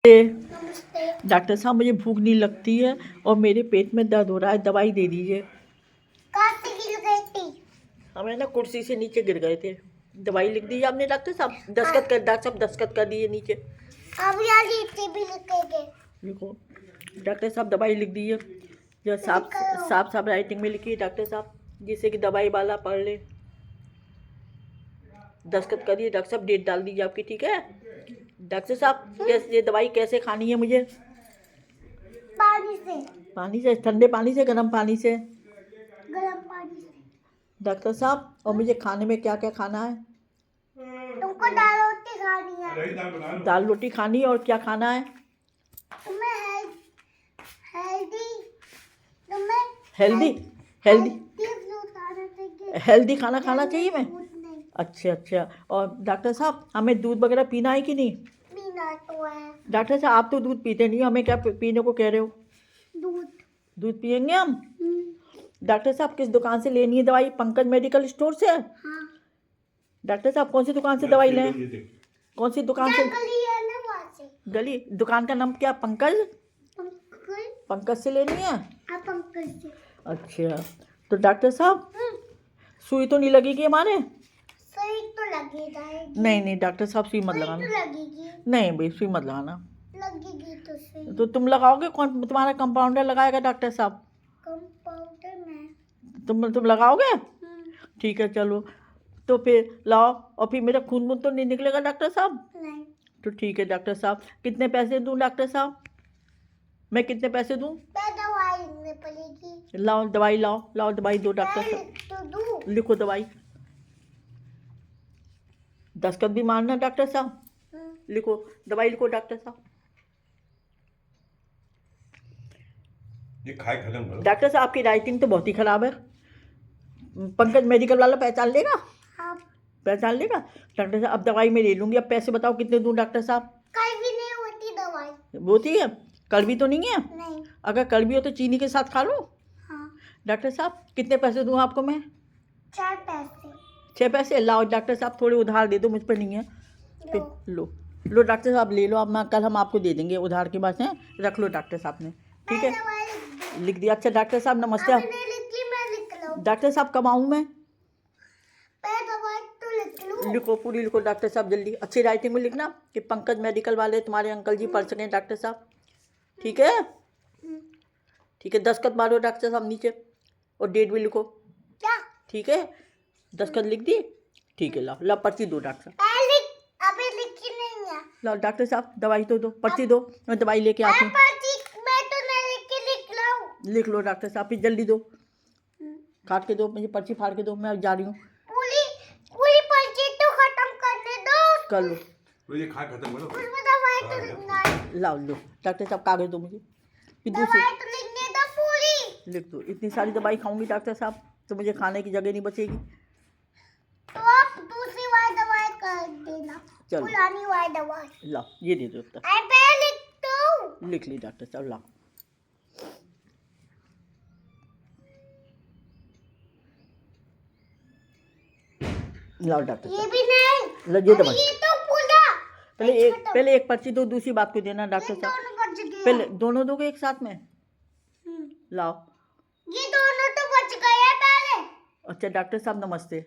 नमस्ते। डॉक्टर साहब मुझे भूख नहीं लगती है और मेरे पेट में दर्द हो रहा है, दवाई दे दीजिए। कहाँ से गिर गई थी? हमें ना कुर्सी से नीचे गिर गए थे। दवाई लिख दीजिए आपने डॉक्टर साहब। डॉक्टर साहब दस्तखत कर दीजिए नीचे। अब यार ये भी लिखेंगे। लिखो डॉक्टर साहब, दवाई लिख दीजिए जो साफ साफ साफ राइटिंग में लिखिए डॉक्टर साहब, जिससे कि दवाई वाला पढ़ ले। दस्तखत करिए डॉक्टर साहब, डेट डाल दीजिए आपकी, ठीक है डॉक्टर साहब। कैसे ये दवाई कैसे खानी है मुझे? पानी से। पानी से? ठंडे पानी से, गर्म पानी से? गर्म पानी से। डॉक्टर साहब, और मुझे खाने में क्या क्या खाना है? तुमको दाल रोटी खानी है। दाल रोटी खानी है, और क्या खाना है? तुम्हें हेल्दी तुम्हें हेल्दी हेल्दी खाना खाना चाहिए मैं? नहीं अच्छा। और डॉक्टर साहब, हमें दूध वगैरह पीना है कि नहीं? पीना तो है। डॉक्टर साहब, आप तो दूध पीते नहीं, हमें क्या पीने को कह रहे हो? दूध पियेंगे हम। डॉक्टर साहब, किस दुकान से लेनी है दवाई? पंकज मेडिकल स्टोर से? हाँ। डॉक्टर साहब, कौन सी दुकान से दवाई लें? कौन सी दुकान से? गली है ना वहाँ से। गली? दुकान का नाम क्या? पंकज पंकज से लेनी है? हाँ, पंकज से। अच्छा, तो डॉक्टर साहब सुई तो नहीं लगेगी हमारे? सुई तो लगी जाएगी। नहीं डॉक्टर साहब, सुई मत सुई लगाना। तो लगेगी। नहीं भाई, सुई मत लगाना। लगेगी तो सुई। तो तुम लगाओगे? कौन तुम्हारा कंपाउंडर लगाएगा डॉक्टर साहब? कंपाउंडर में। तुम लगाओगे? ठीक है, चलो तो फिर लाओ। और फिर मेरा खून तो नहीं निकलेगा डॉक्टर साहब? नहीं। तो ठीक है डॉक्टर साहब, कितने पैसे दूं डॉक्टर साहब? मैं कितने पैसे दूं? दवाई लेनी पड़ेगी। लाओ दवाई, लाओ दवाई दो डॉक्टर साहब। तो दूं। लिखो दवाई। दस्तखत भी मारना डॉक्टर साहब। लिखो दवाई, लिखो डॉक्टर साहब। ये खाए खत्म करो। डॉक्टर साहब, आपकी राइटिंग तो बहुत ही खराब है। पंकज मेडिकल वाला पहचान लेगा? हाँ। पहचान लेगा डॉक्टर साहब। अब दवाई मैं ले लूँगी। अब पैसे बताओ कितने दूँ डॉक्टर साहब? कल भी नहीं होती दवाई। होती है? कड़वी तो नहीं है? नहीं। अगर कड़वी हो तो चीनी के साथ खा लूँ? हाँ। डॉक्टर साहब, कितने पैसे दूँ आपको मैं? 4 पैसे। 6 पैसे? लाओ डॉक्टर साहब, थोड़े उधार दे दो, मुझ पर नहीं है। फिर लो डॉक्टर साहब, ले लो। अब मैं कल हम आपको दे देंगे उधार के बाद। रख लो डॉक्टर साहब ने, ठीक है लिख दिया। अच्छा डॉक्टर साहब नमस्ते। मैं लिख लूं। डॉक्टर साहब कब आऊँ मैं? दवाई तो लिख लूं। लिखो, पूरी लिखो डॉक्टर साहब, जल्दी अच्छी राइटिंग में लिखना कि पंकज मेडिकल वाले तुम्हारे अंकल जी पढ़ सकें डॉक्टर साहब, ठीक है? ठीक है, दस्तखत मारो डॉक्टर साहब नीचे, और डेट भी लिखो। क्या? ठीक है, दस्तखत लिख दी? ठीक है, लाओ पर्ची दो डॉक्टर साहब। अभी लिखी नहीं है। लाओ डॉक्टर साहब, दवाई तो दो, पर्ची दो, मैं दवाई लेके आती हूँ। मैं तो नहीं लिख लूं। लिख लो डॉक्टर साहब, फिर जल्दी दो, काट के दो, मुझे पर्ची फाड़ के दो, मैं जा रही हूँ। पूरी पर्ची तो खत्म करने दो। कर लो। तो ये खा खत्म करो। उसमें दवाई तो लिखना है। लाओ लो डॉक्टर साहब, कागज दो मुझे। फिर दूसरी दवाई तो लिखने दो पूरी। लिख दो। इतनी सारी दवाई खाऊंगी डॉक्टर साहब तो मुझे खाने की जगह नहीं बचेगी। तो आप दूसरी वाली दवाई कर देना। चलो। पुरानी वाली दवाई। लाओ, ये दे दो तब। लिख दो। लिख ली डॉक्टर साहब, लाओ। लाओ डॉक्टर ये साहब, भी नहीं। लो ये दवाई। ये तो पूरा। पहले एक पर्ची दो, दूसरी बात को देना डॉक्टर साहब। दोनों बच गए। पहले दोनों दोगे एक साथ में? लाओ। ये दोनों तो बच गए पहले। अच्छा डॉक्टर साहब नमस्ते।